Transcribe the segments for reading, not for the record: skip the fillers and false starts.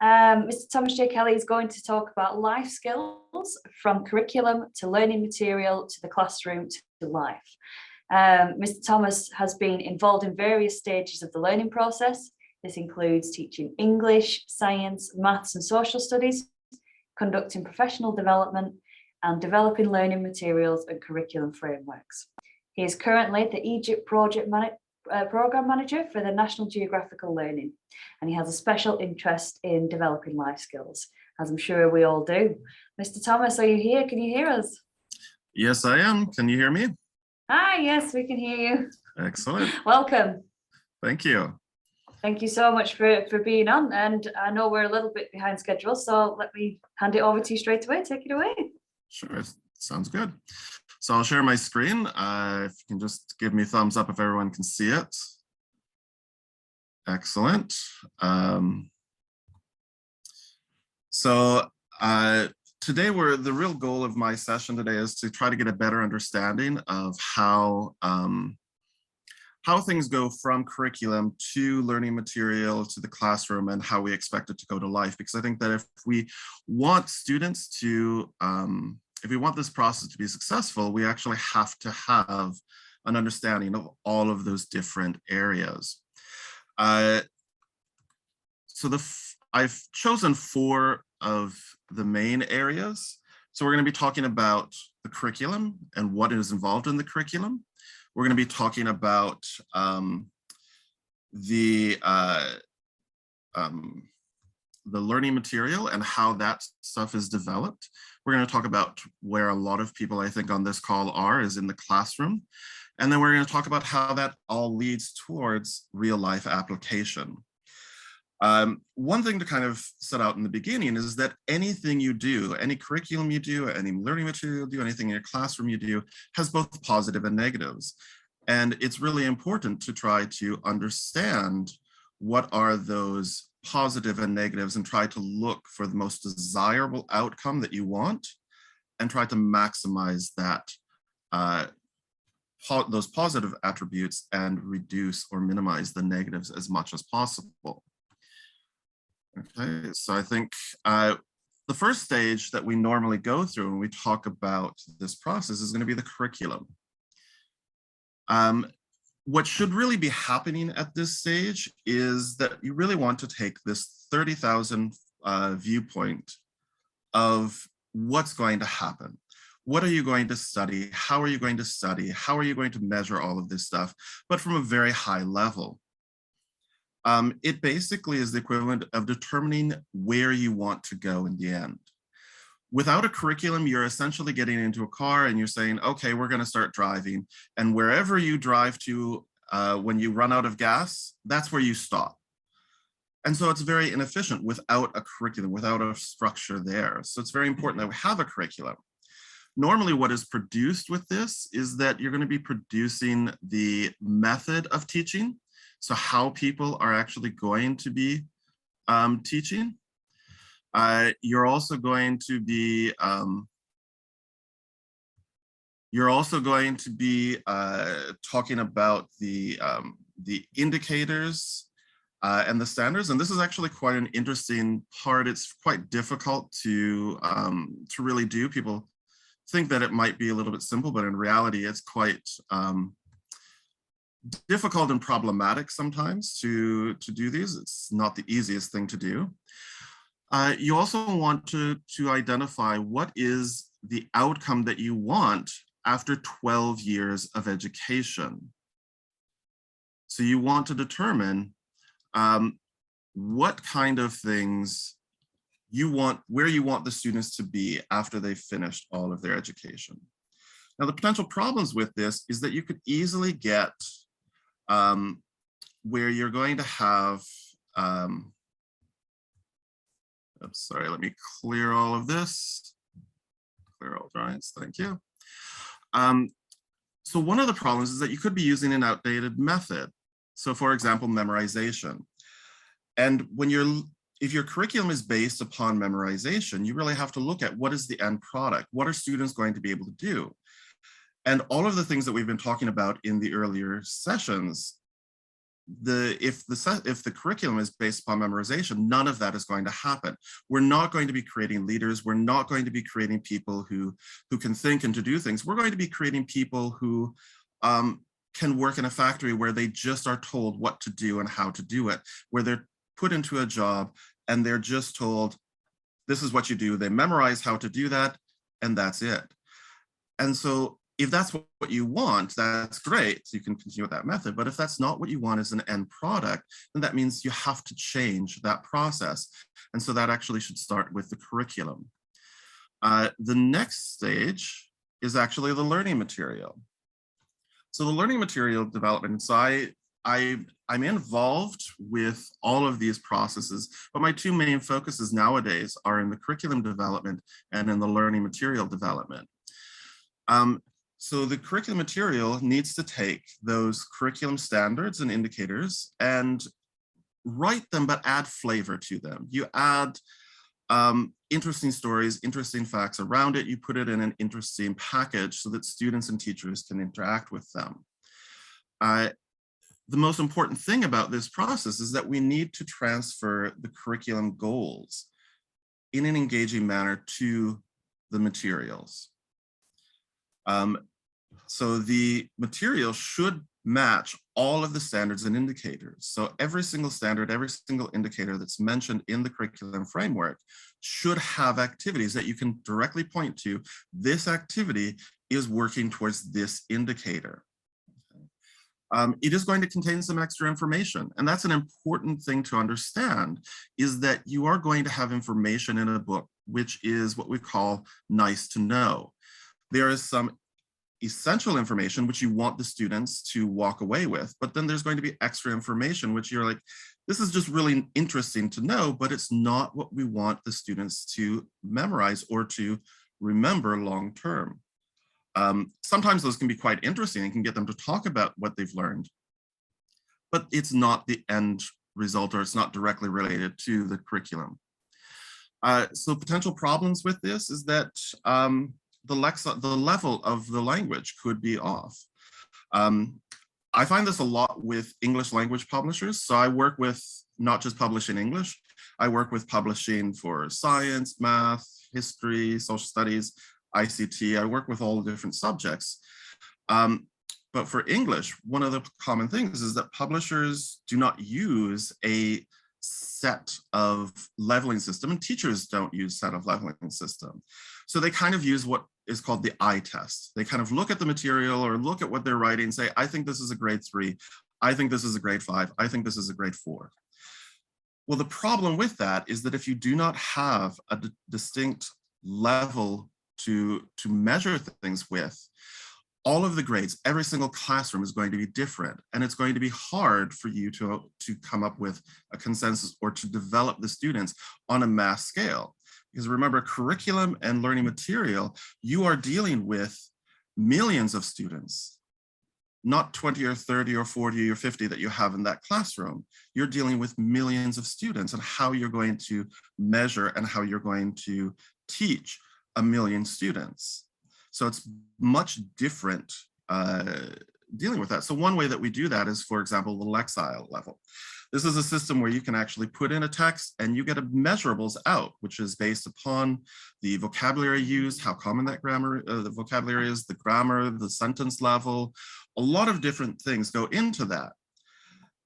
Mr. Thomas J. Kelley is going to talk about life skills from curriculum to learning material to the classroom to life. Mr. Thomas has been involved in various stages of the learning process. This includes teaching English, science, maths and social studies, conducting professional development, and developing learning materials and curriculum frameworks. He is currently the Egypt Program Manager for the National Geographical Learning, and he has a special interest in developing life skills, as I'm sure we all do. Mr. Thomas, are you here? Can you hear us? Yes, I am. Can you hear me? Hi, yes, we can hear you. Excellent. Welcome. Thank you. Thank you so much for being on, and I know we're a little bit behind schedule, so let me hand it over to you straight away. Take it away. Sure, sounds good. So I'll share my screen. If you can just give me a thumbs up if everyone can see it. Excellent. Today the real goal of my session today is to try to get a better understanding of how things go from curriculum to learning material to the classroom and how we expect it to go to life. Because I think that if we want students to, if we want this process to be successful, we actually have to have an understanding of all of those different areas. I've chosen 4 of the main areas. So we're going to be talking about the curriculum and what is involved in the curriculum. We're going to be talking about the learning material and how that stuff is developed. We're going to talk about where a lot of people I think on this call is in the classroom. And then we're going to talk about how that all leads towards real life application. One thing to kind of set out in the beginning is that anything you do, any curriculum you do, any learning material you do, anything in your classroom you do, has both positive and negatives. And it's really important to try to understand what are those positive and negatives and try to look for the most desirable outcome that you want and try to maximize that, those positive attributes and reduce or minimize the negatives as much as possible. Okay, so I think the first stage that we normally go through when we talk about this process is going to be the curriculum. What should really be happening at this stage is that you really want to take this 30,000 viewpoint of what's going to happen. What are you going to study? How are you going to study? How are you going to measure all of this stuff? But from a very high level. It basically is the equivalent of determining where you want to go in the end. Without a curriculum, you're essentially getting into a car and you're saying, okay, we're going to start driving. And wherever you drive to, when you run out of gas, that's where you stop. And so it's very inefficient without a curriculum, without a structure there. So it's very important that we have a curriculum. Normally what is produced with this is that you're going to be producing the method of teaching. So how people are actually going to be teaching. You're also going to be talking about the indicators and the standards. And this is actually quite an interesting part. It's quite difficult to really do. People think that it might be a little bit simple, but in reality, it's quite difficult and problematic sometimes to do these. It's not the easiest thing to do. You also want to identify what is the outcome that you want after 12 years of education. So you want to determine what kind of things you want, where you want the students to be after they've finished all of their education. Now, the potential problems with this is that you could easily get where you're going to have, sorry, let me clear all of this. Clear all drawings, thank you. So one of the problems is that you could be using an outdated method. So for example, memorization. And if your curriculum is based upon memorization, you really have to look at what is the end product? What are students going to be able to do? And all of the things that we've been talking about in the earlier sessions if the curriculum is based upon memorization, none of that is going to happen. We're not going to be creating leaders. We're not going to be creating people who can think and to do things. We're going to be creating people who can work in a factory where they just are told what to do and how to do it, where they're put into a job and they're just told, this is what you do. They memorize how to do that, and that's it. And so if that's what you want, that's great. You can continue with that method. But if that's not what you want as an end product, then that means you have to change that process. And so that actually should start with the curriculum. The next stage is actually the learning material. So the learning material development, so I'm involved with all of these processes, but my two main focuses nowadays are in the curriculum development and in the learning material development. So the curriculum material needs to take those curriculum standards and indicators and write them, but add flavor to them. You add interesting stories, interesting facts around it. You put it in an interesting package so that students and teachers can interact with them. The most important thing about this process is that we need to transfer the curriculum goals in an engaging manner to the materials. So the material should match all of the standards and indicators. So every single standard, every single indicator that's mentioned in the curriculum framework should have activities that you can directly point to. This activity is working towards this indicator. It is going to contain some extra information. And that's an important thing to understand, is that you are going to have information in a book, which is what we call nice to know. There is some essential information which you want the students to walk away with, but then there's going to be extra information which you're like, this is just really interesting to know, but it's not what we want the students to memorize or to remember long term. Sometimes those can be quite interesting and can get them to talk about what they've learned, but it's not the end result, or it's not directly related to the curriculum. So potential problems with this is that the level of the language could be off. I find this a lot with English language publishers. So I work with not just publishing English, I work with publishing for science, math, history, social studies, ICT. I work with all the different subjects. But for English, one of the common things is that publishers do not use a set of leveling system, and teachers don't use set of leveling system. So they kind of use what is called the I test. They kind of look at the material or look at what they're writing and say, I think this is a grade 3. I think this is a grade 5. I think this is a grade 4. Well, the problem with that is that if you do not have a distinct level to measure things with, all of the grades, every single classroom is going to be different, and it's going to be hard for you to come up with a consensus or to develop the students on a mass scale. Because remember, curriculum and learning material, you are dealing with millions of students, not 20 or 30 or 40 or 50 that you have in that classroom. You're dealing with millions of students, and how you're going to measure and how you're going to teach a million students. So it's much different dealing with that. So one way that we do that is, for example, the Lexile level. This is a system where you can actually put in a text and you get a measurables out, which is based upon the vocabulary used, how common that grammar, the vocabulary is, the grammar, the sentence level. A lot of different things go into that.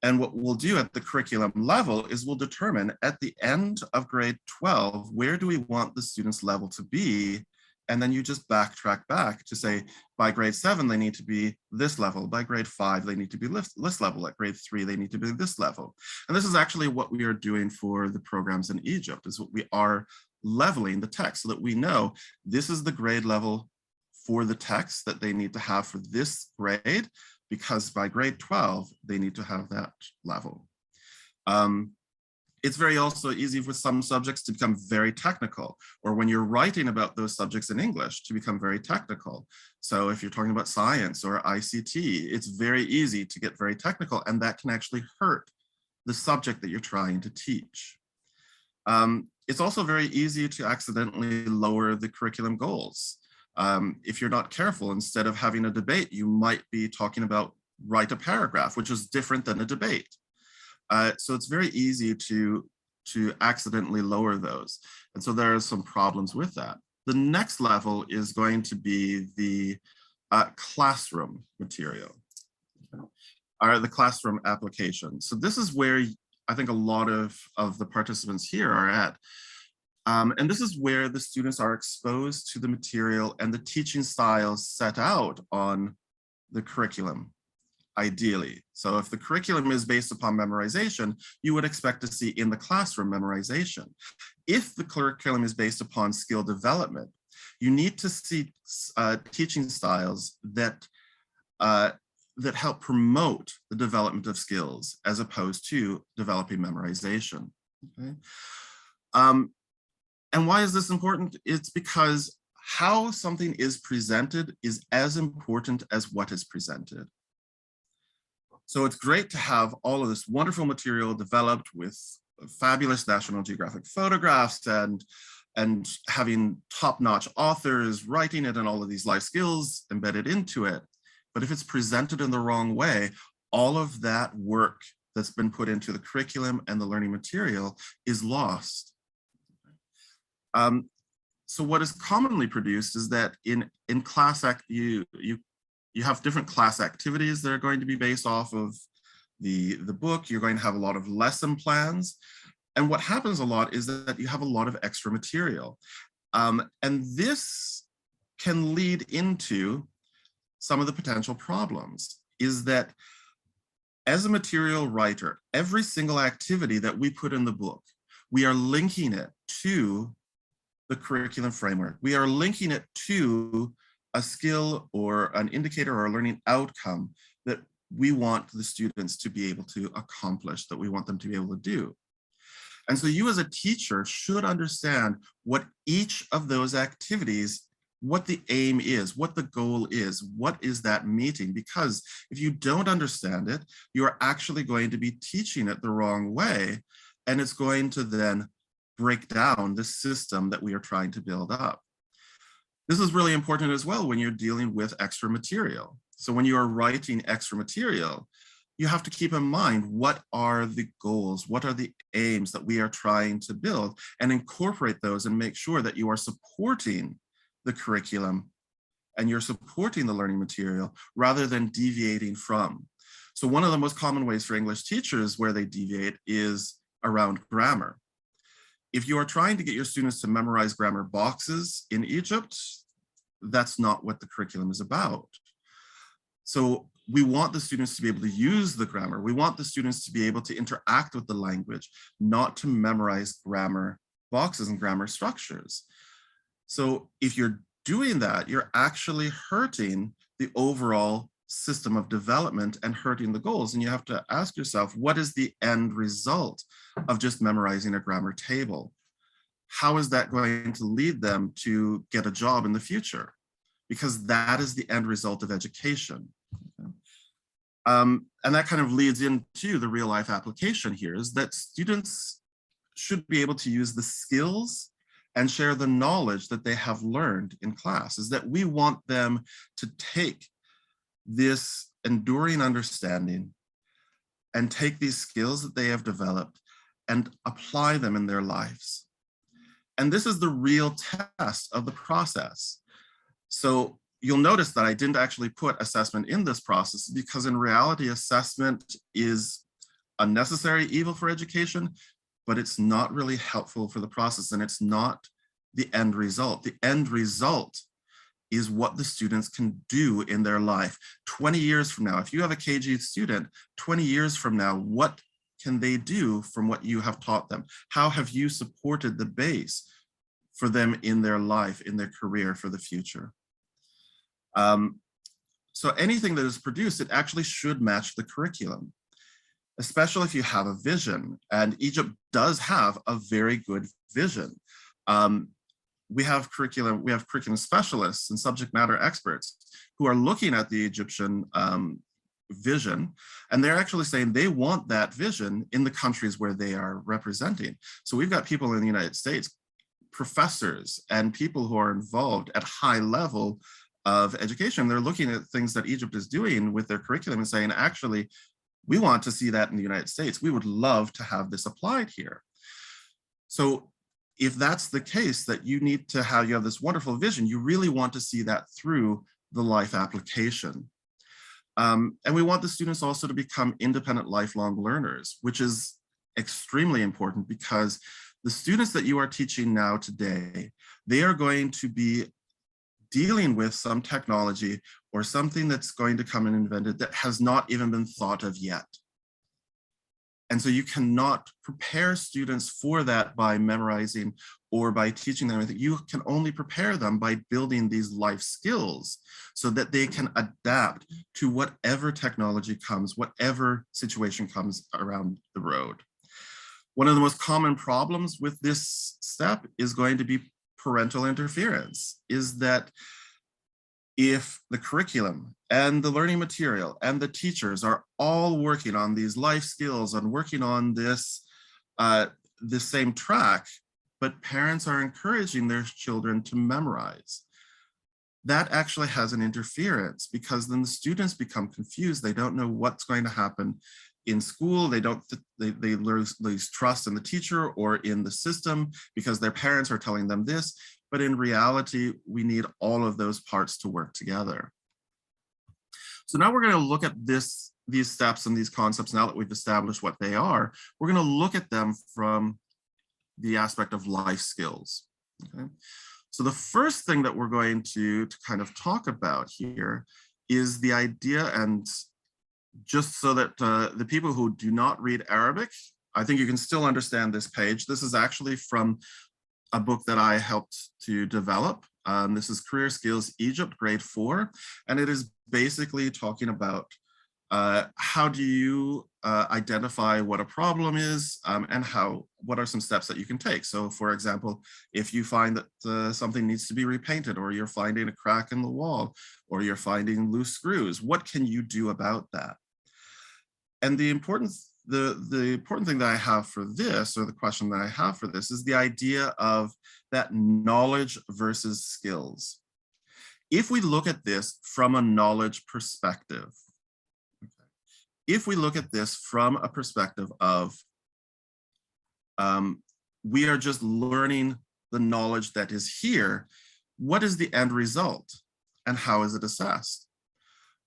And what we'll do at the curriculum level is we'll determine at the end of grade 12, where do we want the students' level to be? And then you just backtrack back to say, by grade 7, they need to be this level. By grade 5, they need to be this level. At grade 3, they need to be this level. And this is actually what we are doing for the programs in Egypt, is what we are leveling the text so that we know this is the grade level for the text that they need to have for this grade, because by grade 12, they need to have that level. It's very also easy for some subjects to become very technical, or when you're writing about those subjects in English to become very technical. So if you're talking about science or ICT, it's very easy to get very technical, and that can actually hurt the subject that you're trying to teach. It's also very easy to accidentally lower the curriculum goals. If you're not careful, instead of having a debate, you might be talking about write a paragraph, which is different than a debate. So it's very easy to accidentally lower those. And so there are some problems with that. The next level is going to be the classroom material, or the classroom application. So this is where I think a lot of the participants here are at. And this is where the students are exposed to the material and the teaching styles set out on the curriculum, ideally. So if the curriculum is based upon memorization, you would expect to see in the classroom memorization. If the curriculum is based upon skill development, you need to see teaching styles that help promote the development of skills as opposed to developing memorization. Okay. And why is this important? It's because how something is presented is as important as what is presented. So it's great to have all of this wonderful material developed with fabulous National Geographic photographs and having top-notch authors writing it and all of these life skills embedded into it. But if it's presented in the wrong way, all of that work that's been put into the curriculum and the learning material is lost. So what is commonly produced is that in class you have different class activities that are going to be based off of the book. You're going to have a lot of lesson plans. And what happens a lot is that you have a lot of extra material. And this can lead into some of the potential problems, is that as a material writer, every single activity that we put in the book, we are linking it to the curriculum framework. We are linking it to a skill or an indicator or a learning outcome that we want the students to be able to accomplish, that we want them to be able to do. And so you as a teacher should understand what each of those activities, what the aim is, what the goal is, what is that meeting? Because if you don't understand it, you are actually going to be teaching it the wrong way, and it's going to then break down the system that we are trying to build up. This is really important as well when you're dealing with extra material. So when you are writing extra material, you have to keep in mind, what are the goals? What are the aims that we are trying to build, and incorporate those and make sure that you are supporting the curriculum and you're supporting the learning material rather than deviating from. So one of the most common ways for English teachers where they deviate is around grammar. If you are trying to get your students to memorize grammar boxes in Egypt, that's not what the curriculum is about. So we want the students to be able to use the grammar. We want the students to be able to interact with the language, not to memorize grammar boxes and grammar structures. So if you're doing that, you're actually hurting the overall system of development and hurting the goals. And you have to ask yourself, what is the end result of just memorizing a grammar table? How is that going to lead them to get a job in the future? Because that is the end result of education. And that kind of leads into the real life application here, is that students should be able to use the skills and share the knowledge that they have learned in class. Is that we want them to take this enduring understanding and take these skills that they have developed and apply them in their lives. And this is the real test of the process. So you'll notice that I didn't actually put assessment in this process, because in reality, assessment is a necessary evil for education, but it's not really helpful for the process, and it's not the end result. The end result is what the students can do in their life. 20 years from now, if you have a KG student, 20 years from now, what can they do from what you have taught them? How have you supported the base for them in their life, in their career for the future? So anything that is produced, it actually should match the curriculum, especially if you have a vision. And Egypt does have a very good vision. We have curriculum specialists and subject matter experts who are looking at the Egyptian vision, and they're actually saying they want that vision in the countries where they are representing. So we've got people in the United States, professors and people who are involved at high level of education. They're looking at things that Egypt is doing with their curriculum and saying, actually, we want to see that in the United States. We would love to have this applied here. So if that's the case, that you need to have, you have this wonderful vision, you really want to see that through the life application. And we want the students also to become independent lifelong learners, which is extremely important because the students that you are teaching now today, they are going to be dealing with some technology or something that's going to come and invented that has not even been thought of yet. And so you cannot prepare students for that by memorizing or by teaching them anything. You can only prepare them by building these life skills so that they can adapt to whatever technology comes, whatever situation comes around the road. One of the most common problems with this step is going to be parental interference, is that if the curriculum and the learning material and the teachers are all working on these life skills and working on this, the same track, but parents are encouraging their children to memorize, that actually has an interference, because then the students become confused. They don't know what's going to happen in school. They lose trust in the teacher or in the system because their parents are telling them this. But in reality, we need all of those parts to work together. So now we're going to look at these steps and these concepts. Now that we've established what they are, we're going to look at them from the aspect of life skills. Okay? So the first thing that we're going to kind of talk about here is the idea, and just so that the people who do not read Arabic, I think you can still understand this page. This is actually from a book that I helped to develop. This is Career Skills Egypt, grade 4, and it is basically talking about how do you identify what a problem is, and what are some steps that you can take. So for example, if you find that something needs to be repainted, or you're finding a crack in the wall, or you're finding loose screws, what can you do about that? And the important thing that I have for this, or the question that I have for this, is the idea of that knowledge versus skills. If we look at this from a knowledge perspective, if we look at this from a perspective of we are just learning the knowledge that is here, what is the end result and how is it assessed?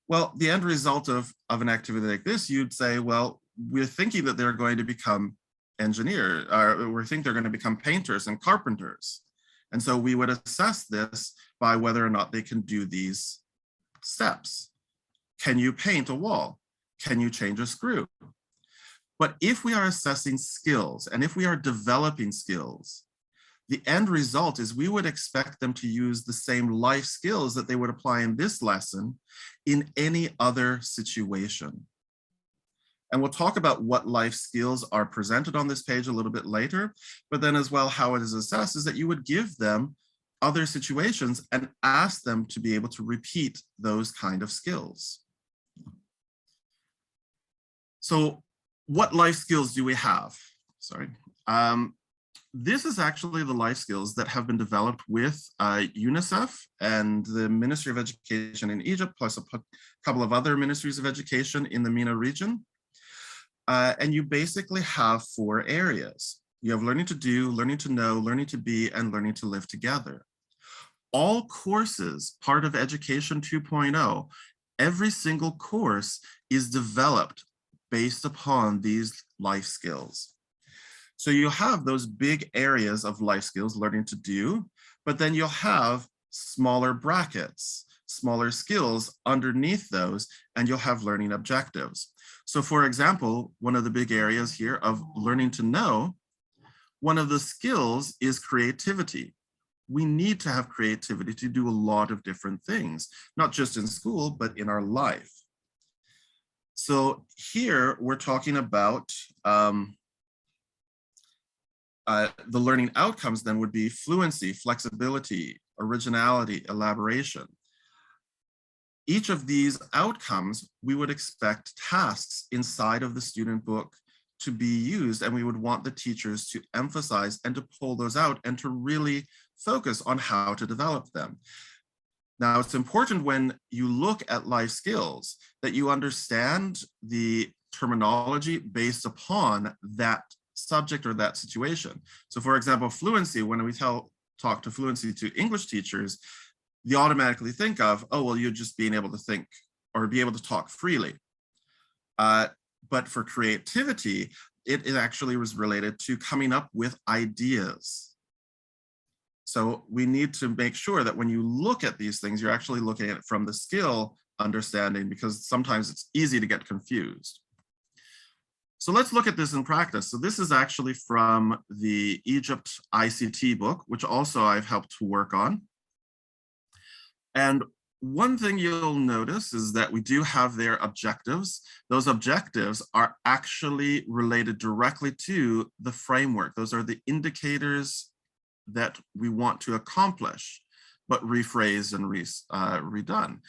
Well, the end result of an activity like this, you'd say, well, we're thinking that they're going to become engineers, or we think they're going to become painters and carpenters. And so we would assess this by whether or not they can do these steps. Can you paint a wall? Can you change a screw? But if we are assessing skills, and if we are developing skills, the end result is we would expect them to use the same life skills that they would apply in this lesson in any other situation. And we'll talk about what life skills are presented on this page a little bit later, but then as well, how it is assessed is that you would give them other situations and ask them to be able to repeat those kind of skills. So what life skills do we have? Sorry. This is actually the life skills that have been developed with UNICEF and the Ministry of Education in Egypt, plus a couple of other ministries of education in the MENA region. And you basically have 4 areas. You have learning to do, learning to know, learning to be, and learning to live together. All courses, part of Education 2.0, every single course is developed based upon these life skills. So you have those big areas of life skills, learning to do, but then you'll have smaller brackets, smaller skills underneath those, and you'll have learning objectives. So for example, one of the big areas here of learning to know, one of the skills is creativity. We need to have creativity to do a lot of different things, not just in school, but in our life. So here we're talking about the learning outcomes then would be fluency, flexibility, originality, elaboration. Each of these outcomes, we would expect tasks inside of the student book to be used, and we would want the teachers to emphasize and to pull those out and to really focus on how to develop them. Now, it's important when you look at life skills that you understand the terminology based upon that subject or that situation. So for example, fluency, when we talk to fluency to English teachers, you automatically think of, oh, well, you're just being able to think or be able to talk freely. But for creativity, it actually was related to coming up with ideas. So we need to make sure that when you look at these things, you're actually looking at it from the skill understanding, because sometimes it's easy to get confused. So let's look at this in practice. So this is actually from the Egypt ICT book, which also I've helped to work on. And one thing you'll notice is that we do have their objectives. Those objectives are actually related directly to the framework. Those are the indicators that we want to accomplish, but rephrased and redone.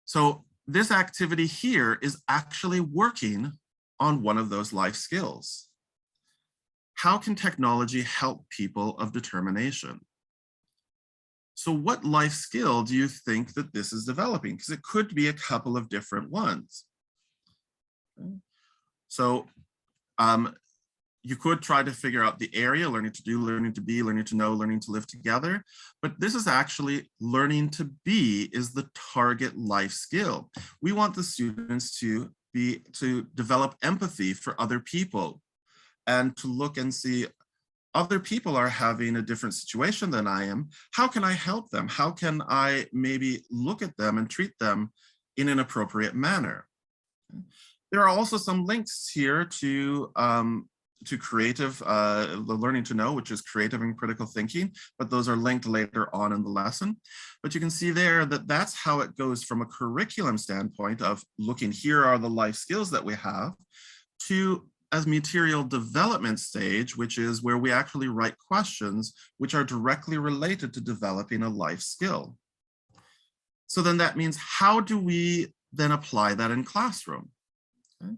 So this activity here is actually working on one of those life skills. How can technology help people of determination? So what life skill do you think that this is developing? Because it could be a couple of different ones. Okay. So you could try to figure out the area, learning to do, learning to be, learning to know, learning to live together. But this is actually learning to be is the target life skill. We want the students to develop empathy for other people and to look and see other people are having a different situation than I am. How can I help them? How can I maybe look at them and treat them in an appropriate manner? There are also some links here to creative, the learning to know, which is creative and critical thinking, but those are linked later on in the lesson. But you can see there that that's how it goes from a curriculum standpoint of looking, here are the life skills that we have, to as material development stage, which is where we actually write questions which are directly related to developing a life skill. So then that means, how do we then apply that in classroom? Okay.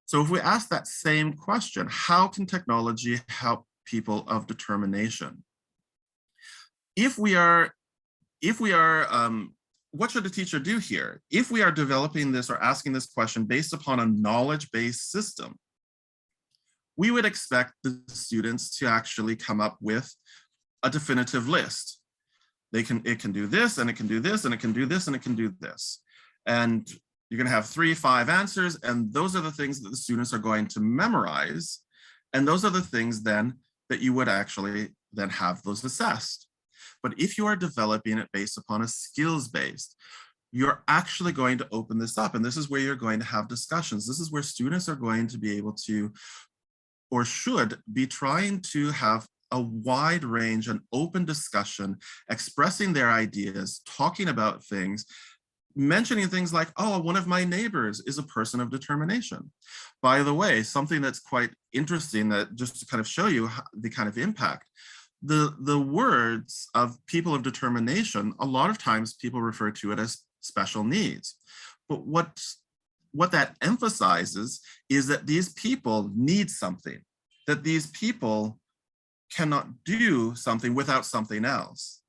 So if we ask that same question, how can technology help people of determination? If we are, what should a teacher do here? If we are developing this or asking this question based upon a knowledge-based system, we would expect the students to actually come up with a definitive list. It can do this, and it can do this, and it can do this, and it can do this. And you're going to have 3, 5 answers, and those are the things that the students are going to memorize. And those are the things then that you would actually then have those assessed. But if you are developing it based upon a skills-based, you're actually going to open this up. And this is where you're going to have discussions. This is where students are going to be able to, or should be trying to have a wide range and open discussion, expressing their ideas, talking about things, mentioning things like, oh, one of my neighbors is a person of determination. By the way, something that's quite interesting, that just to kind of show you the kind of impact, the words of people of determination, a lot of times people refer to it as special needs. But what that emphasizes is that these people need something, that these people cannot do something without something else.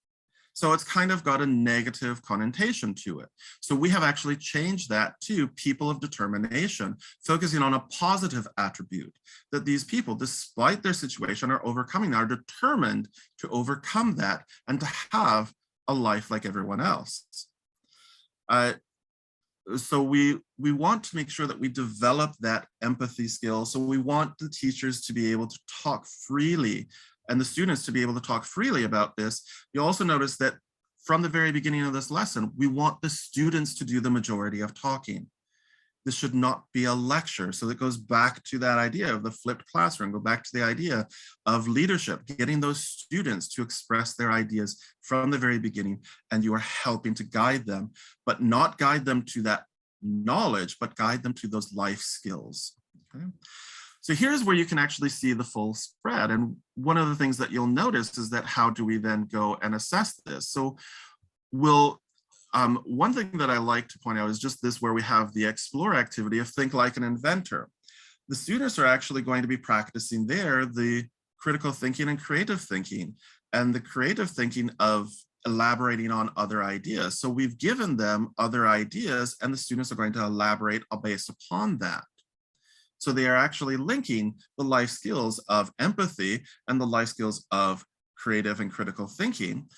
So it's kind of got a negative connotation to it. So we have actually changed that to people of determination, focusing on a positive attribute, that these people, despite their situation, are determined to overcome that and to have a life like everyone else. So we want to make sure that we develop that empathy skill. So we want the teachers to be able to talk freely and the students to be able to talk freely about this. You also notice that from the very beginning of this lesson, we want the students to do the majority of talking. This should not be a lecture. So that goes back to that idea of the flipped classroom, go back to the idea of leadership, getting those students to express their ideas from the very beginning, and you are helping to guide them, but not guide them to that knowledge, but guide them to those life skills. Okay? So here's where you can actually see the full spread. And one of the things that you'll notice is that how do we then go and assess this? So one thing that I like to point out is just this, where we have the explore activity of think like an inventor. The students are actually going to be practicing there the critical thinking and creative thinking. And the creative thinking of elaborating on other ideas. So we've given them other ideas and the students are going to elaborate based upon that. So they are actually linking the life skills of empathy and the life skills of creative and critical thinking.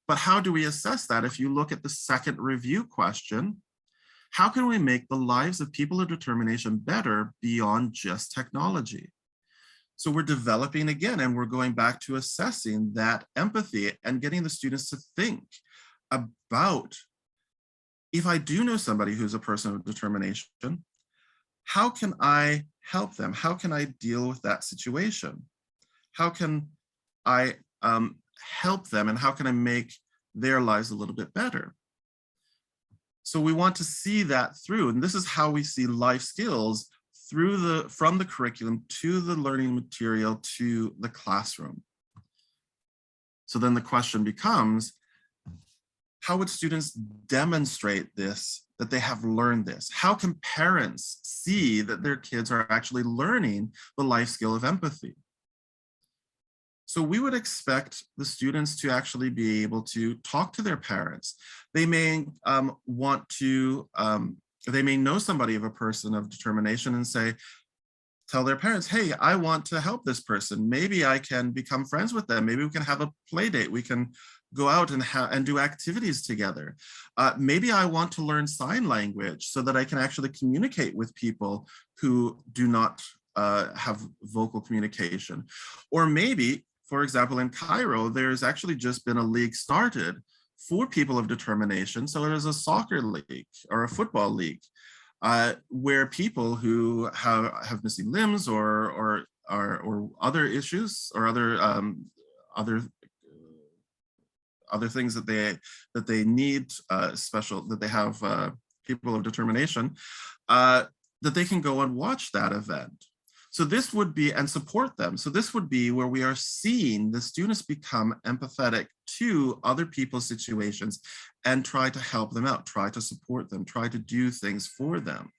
But how do we assess that? If you look at the second review question, how can we make the lives of people of determination better beyond just technology? So we're developing again, and we're going back to assessing that empathy and getting the students to think about, if I do know somebody who's a person of determination, how can I help them? How can I deal with that situation? How can I help them, and how can I make their lives a little bit better? So we want to see that through, and this is how we see life skills from the curriculum to the learning material to the classroom. So then the question becomes, how would students demonstrate this, that they have learned this? How can parents see that their kids are actually learning the life skill of empathy? So we would expect the students to actually be able to talk to their parents. They may they may know somebody of a person of determination and tell their parents, hey, I want to help this person. Maybe I can become friends with them. Maybe we can have a play date. We can go out and do activities together. Maybe I want to learn sign language so that I can actually communicate with people who do not have vocal communication. Or maybe, for example, in Cairo, there's actually just been a league started for people of determination. So it is a soccer league or a football league where people who have missing limbs or other issues or other things that they need that they have people of determination, that they can go and watch that event. So this would be, and support them. So this would be where we are seeing the students become empathetic to other people's situations and try to help them out, try to support them, try to do things for them.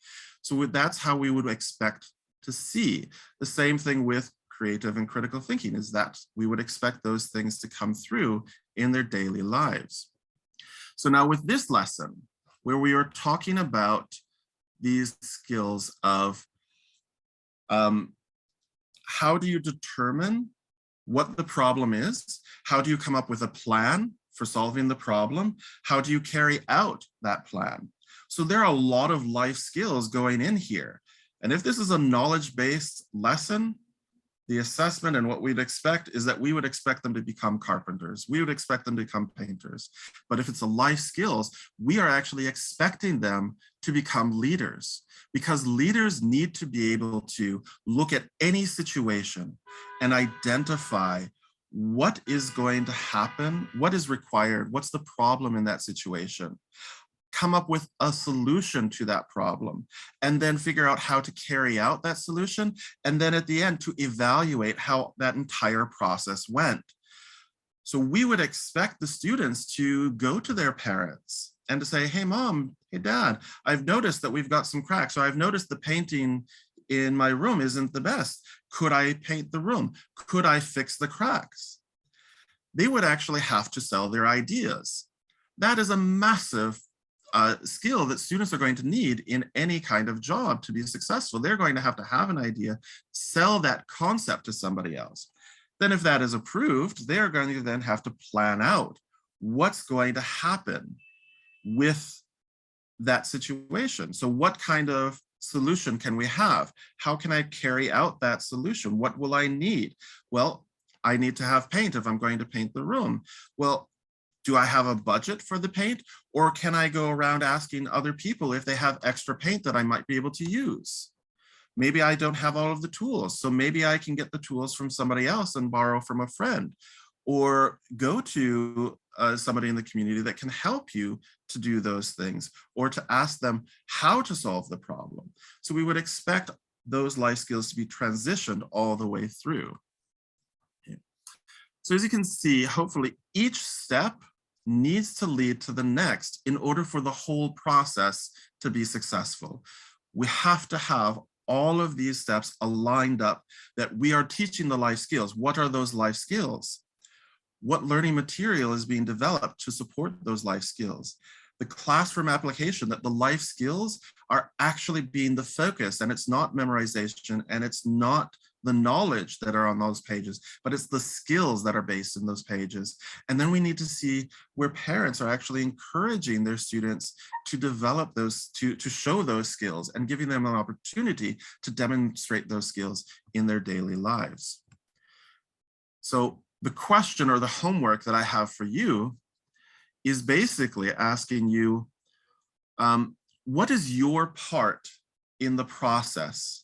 So that's how we would expect to see. The same thing with creative and critical thinking, is that we would expect those things to come through in their daily lives. So now with this lesson, where we are talking about these skills of how do you determine what the problem is? How do you come up with a plan for solving the problem? How do you carry out that plan? So there are a lot of life skills going in here. And if this is a knowledge-based lesson, the assessment and what we'd expect is that we would expect them to become carpenters. We would expect them to become painters. But if it's a life skills, we are actually expecting them to become leaders, because leaders need to be able to look at any situation and identify what is going to happen, what is required, what's the problem in that situation, come up with a solution to that problem, and then figure out how to carry out that solution. And then at the end, to evaluate how that entire process went. So we would expect the students to go to their parents and to say, hey, mom, hey, dad, I've noticed that we've got some cracks. So I've noticed the painting in my room isn't the best. Could I paint the room? Could I fix the cracks? They would actually have to sell their ideas. That is a massive skill that students are going to need in any kind of job to be successful. They're going to have an idea, sell that concept to somebody else. Then if that is approved, they're going to then have to plan out what's going to happen with that situation. So what kind of solution can we have? How can I carry out that solution? What will I need? Well, I need to have paint if I'm going to paint the room. Well, do I have a budget for the paint, or can I go around asking other people if they have extra paint that I might be able to use? Maybe I don't have all of the tools, so maybe I can get the tools from somebody else and borrow from a friend, or go to somebody in the community that can help you to do those things, or to ask them how to solve the problem. So we would expect those life skills to be transitioned all the way through. Okay. So as you can see, hopefully each step needs to lead to the next in order for the whole process to be successful. We have to have all of these steps aligned up, that we are teaching the life skills. What are those life skills? what learning material is being developed to support those life skills. The classroom application, that the life skills are actually being the focus, and it's not memorization, and it's not the knowledge that are on those pages, but it's the skills that are based in those pages. And then we need to see where parents are actually encouraging their students to develop those, to show those skills and giving them an opportunity to demonstrate those skills in their daily lives. So the question or the homework that I have for you is basically asking you, what is your part in the process?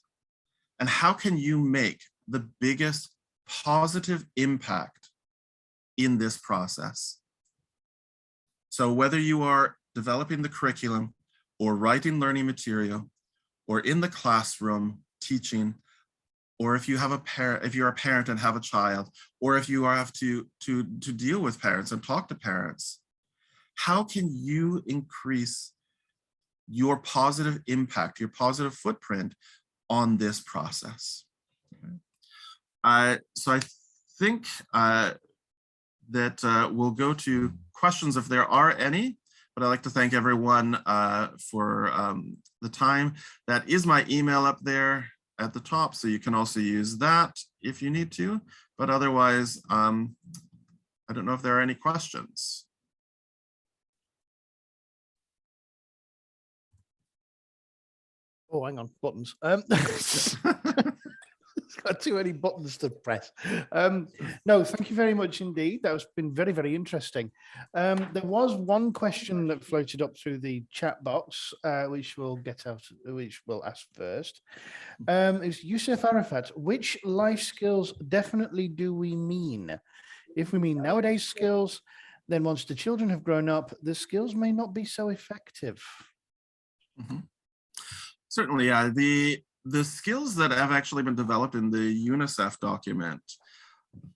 And how can you make the biggest positive impact in this process? So whether you are developing the curriculum or writing learning material or in the classroom teaching, or if you have a parent, if you're a parent and have a child, or if you have to deal with parents and talk to parents, how can you increase your positive impact, your positive footprint on this process? So I think that we'll go to questions if there are any, but I'd like to thank everyone for the time. That is my email up there at the top, so you can also use that if you need to, but otherwise, I don't know if there are any questions. Oh, hang on, buttons. It's got too many buttons to press. No, thank you very much indeed. That's been very, very interesting. There was one question that floated up through the chat box, which we'll get out, which we'll ask first. Is Yusuf Arafat, which life skills definitely do we mean? If we mean nowadays skills, then once the children have grown up, the skills may not be so effective. Mm-hmm. Certainly, yeah. The skills that have actually been developed in the UNICEF document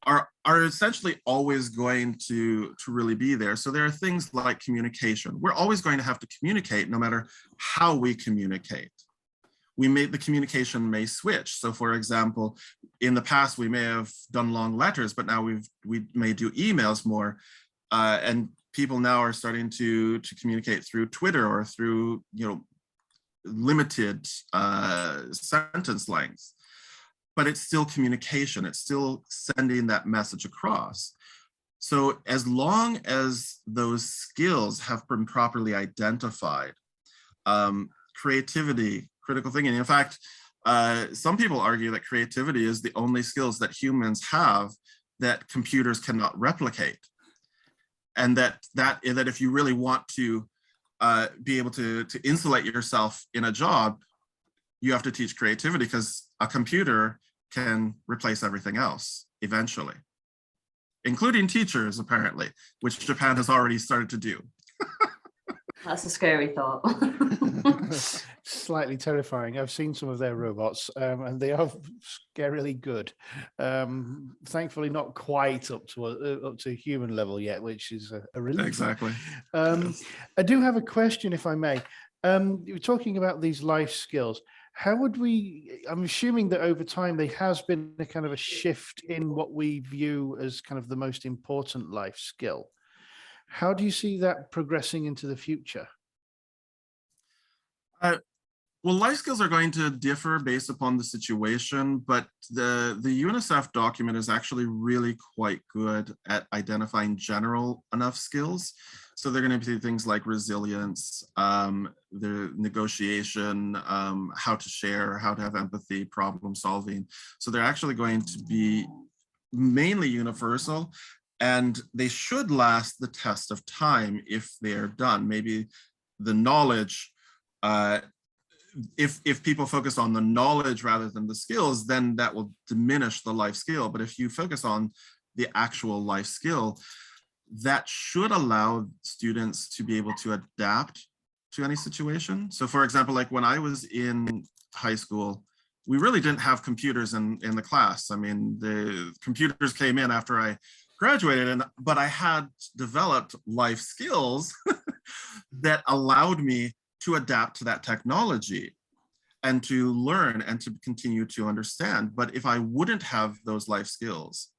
are essentially always going to really be there. So there are things like communication. We're always going to have to communicate no matter how we communicate. The communication may switch. So for example, in the past, we may have done long letters, but now we may do emails more. And people now are starting to communicate through Twitter or through, limited sentence length, but it's still communication. It's still sending that message across. So as long as those skills have been properly identified, creativity, critical thinking. In fact, some people argue that creativity is the only skills that humans have that computers cannot replicate. And that if you really want to be able to insulate yourself in a job, you have to teach creativity, because a computer can replace everything else eventually, including teachers, apparently, which Japan has already started to do. That's a scary thought. Slightly terrifying. I've seen some of their robots, and they are scarily good. Thankfully, not quite up to human level yet, which is a relief. Exactly. Yes. I do have a question, if I may. You're talking about these life skills. How would we? I'm assuming that over time there has been a kind of a shift in what we view as kind of the most important life skill. How do you see that progressing into the future? Well, life skills are going to differ based upon the situation, but the UNICEF document is actually really quite good at identifying general enough skills. So they're going to be things like resilience, the negotiation, how to share, how to have empathy, problem solving. So they're actually going to be mainly universal, and they should last the test of time if they're done. Maybe the knowledge, if people focus on the knowledge rather than the skills, then that will diminish the life skill. But if you focus on the actual life skill, that should allow students to be able to adapt to any situation. So for example, like when I was in high school, we really didn't have computers in the class. I mean, the computers came in after I graduated, but I had developed life skills that allowed me to adapt to that technology and to learn and to continue to understand. But if I wouldn't have those life skills,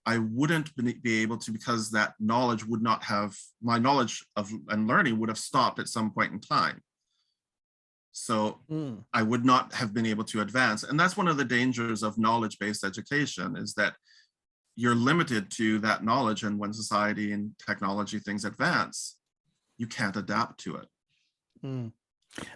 I wouldn't be able to, because that knowledge would not have, my knowledge of and learning would have stopped at some point in time. So I would not have been able to advance. And that's one of the dangers of knowledge-based education, is that you're limited to that knowledge. And when society and technology things advance, you can't adapt to it.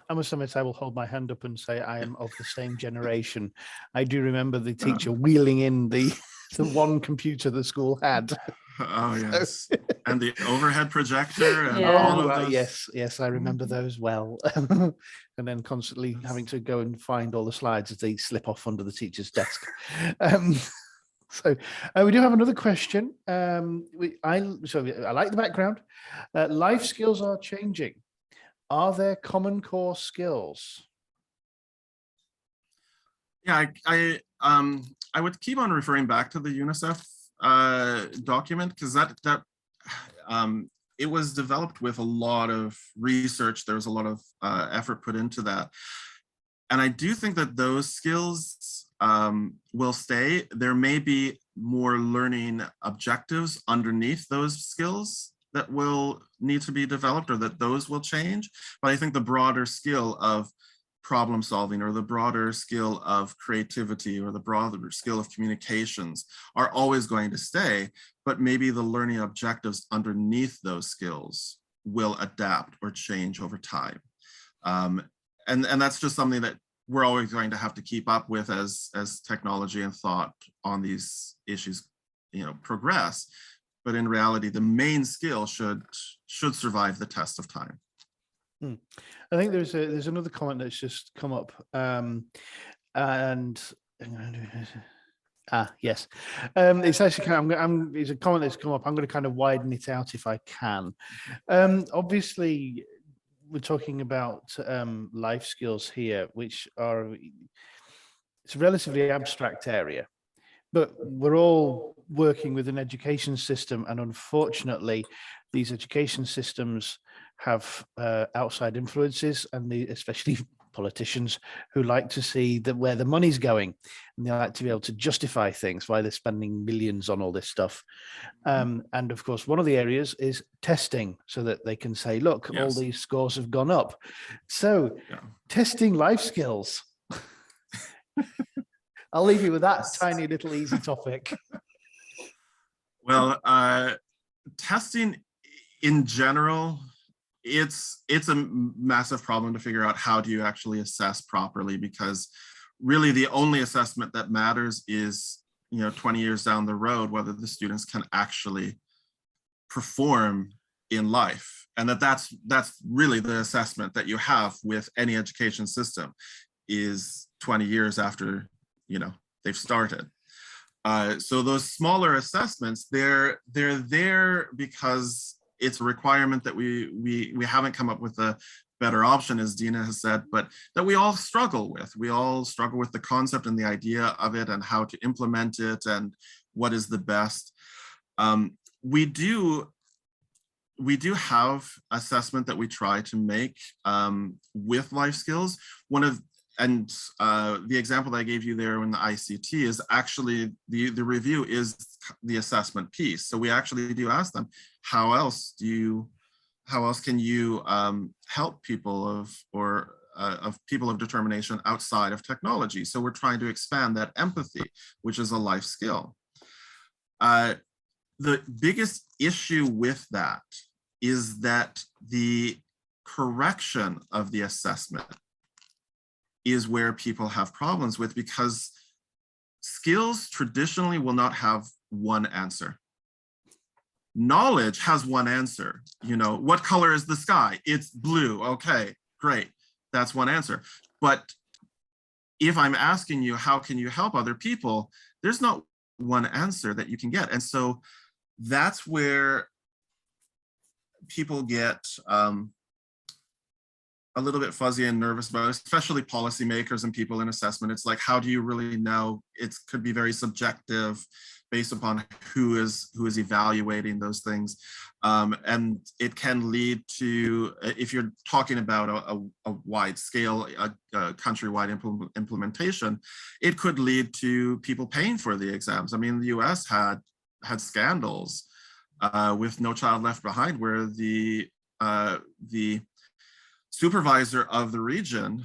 I must admit, I will hold my hand up and say I am of the same generation. I do remember the teacher wheeling in the one computer the school had. Oh, yes. And the overhead projector and all of those. Yes, I remember those well. And then constantly having to go and find all the slides as they slip off under the teacher's desk. So we do have another question. I like the background. Life skills are changing. Are there common core skills? Yeah, I would keep on referring back to the UNICEF document, because it was developed with a lot of research. There was a lot of effort put into that. And I do think that those skills will stay. There may be more learning objectives underneath those skills that will need to be developed, or that those will change. But I think the broader skill of problem solving, or the broader skill of creativity, or the broader skill of communications are always going to stay, but maybe the learning objectives underneath those skills will adapt or change over time. And that's just something that we're always going to have to keep up with as technology and thought on these issues, progress. But in reality, the main skill should survive the test of time. I think there's another comment that's just come up, yes, it's actually it's a comment that's come up. I'm going to kind of widen it out if I can. Obviously, we're talking about life skills here, which it's a relatively abstract area, but we're all working with an education system, and unfortunately, these education systems have outside influences, and especially politicians who like to see where the money's going, and they like to be able to justify things, why they're spending millions on all this stuff. And of course, one of the areas is testing, so that they can say, look, all these scores have gone up. So testing life skills. I'll leave you with that tiny little easy topic. Well, testing in general, it's a massive problem to figure out how do you actually assess properly, because really the only assessment that matters is 20 years down the road whether the students can actually perform in life, and that's really the assessment that you have with any education system, is 20 years after they've started. So those smaller assessments, they're there because it's a requirement that we haven't come up with a better option, as Dina has said, but that we all struggle with. We all struggle with the concept and the idea of it, and how to implement it, and what is the best. We do have assessment that we try to make with life skills. The example that I gave you there in the ICT is actually the review is the assessment piece. So we actually do ask them, how else can you help people of people of determination outside of technology? So we're trying to expand that empathy, which is a life skill. The biggest issue with that is that the correction of the assessment is where people have problems with, because skills traditionally will not have one answer. Knowledge has one answer. What color is the sky? It's blue. Okay, great. That's one answer. But if I'm asking you, how can you help other people? There's not one answer that you can get. And so that's where people get a little bit fuzzy and nervous about it, especially policymakers and people in assessment. It's like, how do you really know? It could be very subjective based upon who is evaluating those things. And it can lead to, if you're talking about a wide scale, a countrywide implementation, it could lead to people paying for the exams. I mean, the US had had scandals with No Child Left Behind, where the supervisor of the region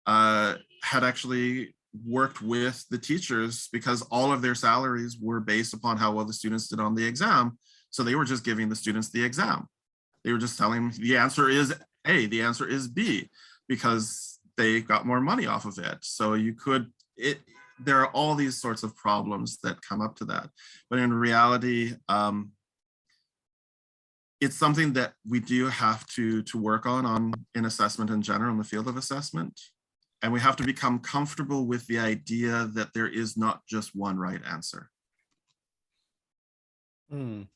had actually worked with the teachers because all of their salaries were based upon how well the students did on the exam. So they were just giving the students the exam. They were just telling them the answer is A, the answer is B, because they got more money off of it. So there are all these sorts of problems that come up to that. But in reality, it's something that we do have to work on in assessment in general, in the field of assessment. And we have to become comfortable with the idea that there is not just one right answer. So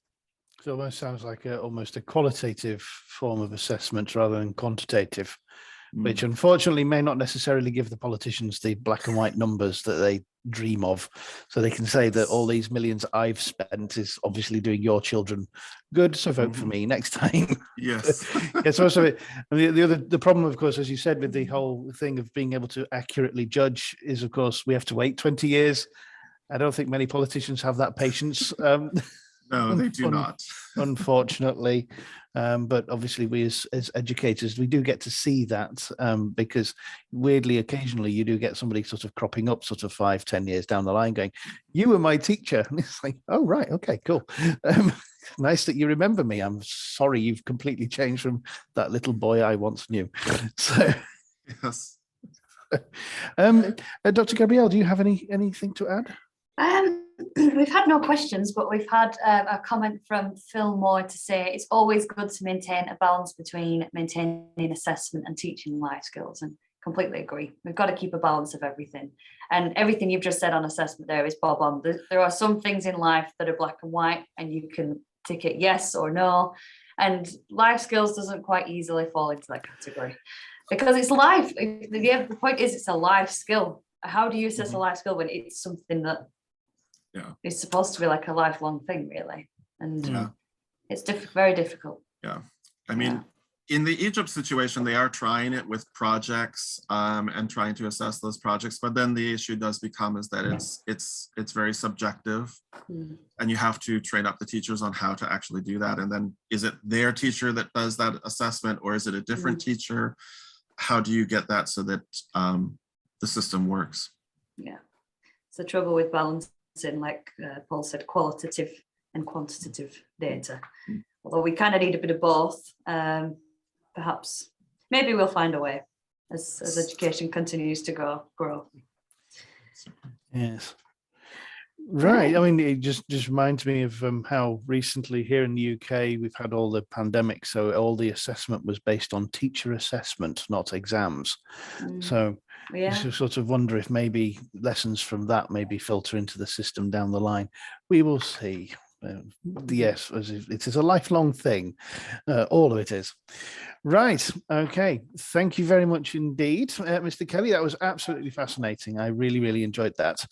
it almost sounds like almost a qualitative form of assessment rather than quantitative, which unfortunately may not necessarily give the politicians the black and white numbers that they dream of. So they can say that all these millions I've spent is obviously doing your children good, so vote for me next time. Yes. It's also the problem, of course, as you said, with the whole thing of being able to accurately judge is, of course, we have to wait 20 years. I don't think many politicians have that patience. No, they do not. Unfortunately. But obviously we as educators, we do get to see that because weirdly, occasionally you do get somebody sort of cropping up sort of 5-10 years down the line going, you were my teacher. And it's like, oh, right. Okay, cool. Nice that you remember me. I'm sorry you've completely changed from that little boy I once knew. So, yes. Dr. Gabrielle, do you have anything to add? We've had no questions, but we've had a comment from Phil Moore to say it's always good to maintain a balance between maintaining assessment and teaching life skills, and completely agree. We've got to keep a balance of everything, and everything you've just said on assessment there is bob on. There are some things in life that are black and white and you can tick it yes or no, and life skills doesn't quite easily fall into that category because it's life. The point is it's a life skill. How do you assess a life skill when it's something that it's supposed to be like a lifelong thing, really? And it's very difficult. Yeah. I mean, in the Egypt situation, they are trying it with projects and trying to assess those projects. But then the issue does become is that it's very subjective, and you have to train up the teachers on how to actually do that. And then is it their teacher that does that assessment, or is it a different teacher? How do you get that so that the system works? Yeah. It's the trouble with balancing, like Paul said, qualitative and quantitative data. Although we kind of need a bit of both. Perhaps, maybe we'll find a way as education continues to grow. Yes. Right. I mean, it just reminds me of how recently here in the UK we've had all the pandemic, so all the assessment was based on teacher assessment, not exams. So you sort of wonder if maybe lessons from that maybe filter into the system down the line. We will see. Yes, it is a lifelong thing. All of it is. Right. Okay. Thank you very much indeed, Mr. Kelley. That was absolutely fascinating. I really, really enjoyed that.